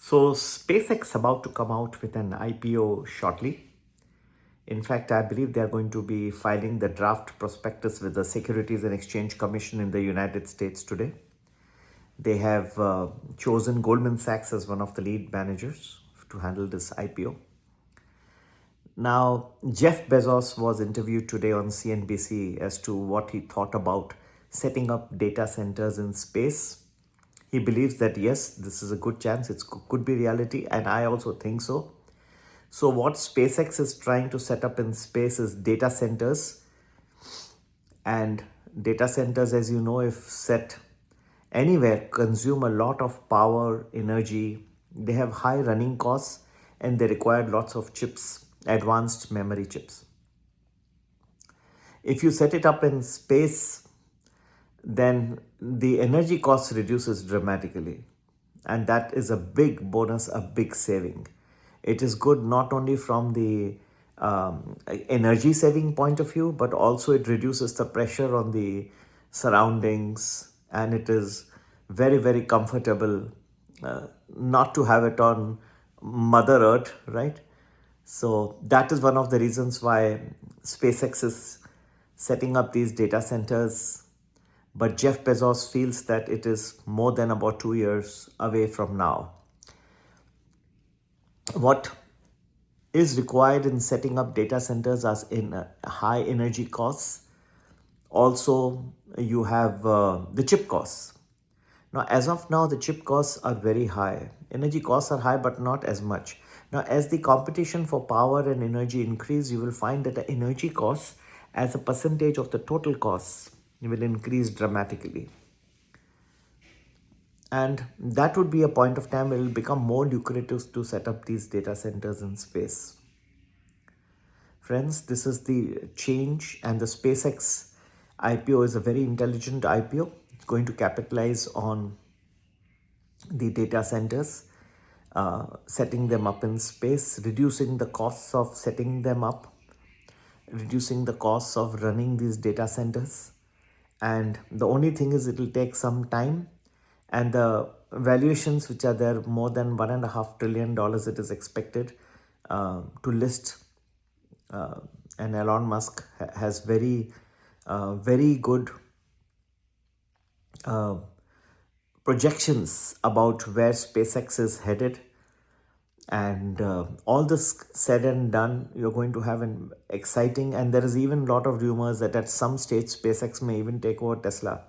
So SpaceX about to come out with an IPO shortly. In fact, I believe they are going to be filing the draft prospectus with the Securities and Exchange Commission in the United States today. They have chosen Goldman Sachs as one of the lead managers to handle this IPO. Now, Jeff Bezos was interviewed today on CNBC as to what he thought about setting up data centers in space. He believes that yes, this is a good chance, it could be reality, and I also think so. So, what SpaceX is trying to set up in space is data centers. And data centers, as you know, if set anywhere, consume a lot of power, energy. They have high running costs and they require lots of chips, advanced memory chips. If you set it up in space, then the energy cost reduces dramatically. And that is a big bonus, a big saving. It is good not only from the energy saving point of view, but also it reduces the pressure on the surroundings, and it is very, very comfortable not to have it on Mother Earth, right? So that is one of the reasons why SpaceX is setting up these data centers. But Jeff Bezos feels that it is more than about 2 years away from now. What is required in setting up data centers as in high energy costs? Also, you have the chip costs. Now, as of now, the chip costs are very high. Energy costs are high, but not as much. Now, as the competition for power and energy increase, you will find that the energy costs as a percentage of the total costs will increase dramatically. And that would be a point of time where it will become more lucrative to set up these data centers in space. Friends, this is the change, and the SpaceX IPO is a very intelligent IPO. It's going to capitalize on the data centers, setting them up in space, reducing the costs of setting them up, reducing the costs of running these data centers. And the only thing is, it will take some time, and the valuations which are there, more than $1.5 trillion it is expected to list. And Elon Musk has very good projections about where SpaceX is headed. And all this said and done, you're going to have an exciting, and there is even a lot of rumors that at some stage SpaceX may even take over Tesla.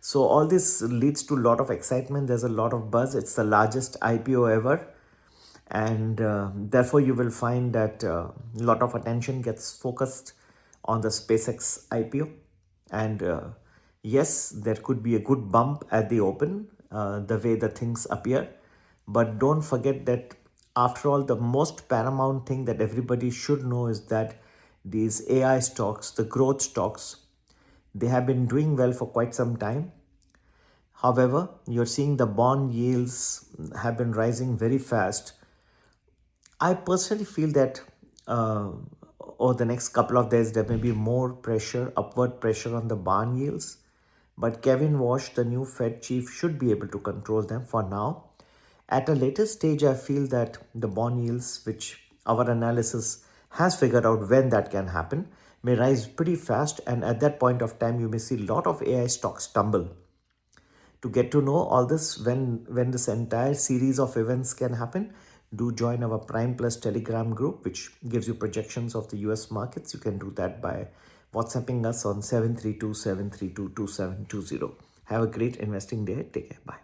So all this leads to a lot of excitement. There's a lot of buzz. It's the largest IPO ever. And therefore, you will find that a lot of attention gets focused on the SpaceX IPO. And yes, there could be a good bump at the open, the way the things appear. But don't forget that after all, the most paramount thing that everybody should know is that these AI stocks, the growth stocks, they have been doing well for quite some time. However, you're seeing the bond yields have been rising very fast. I personally feel that over the next couple of days, there may be more pressure, upward pressure on the bond yields. But Kevin Walsh, the new Fed chief, should be able to control them for now. At a later stage, I feel that the bond yields, which our analysis has figured out when that can happen, may rise pretty fast. And at that point of time, you may see a lot of AI stocks tumble. To get to know all this, when this entire series of events can happen, do join our Prime Plus Telegram group, which gives you projections of the US markets. You can do that by WhatsApping us on 732-732-2720. Have a great investing day. Take care. Bye.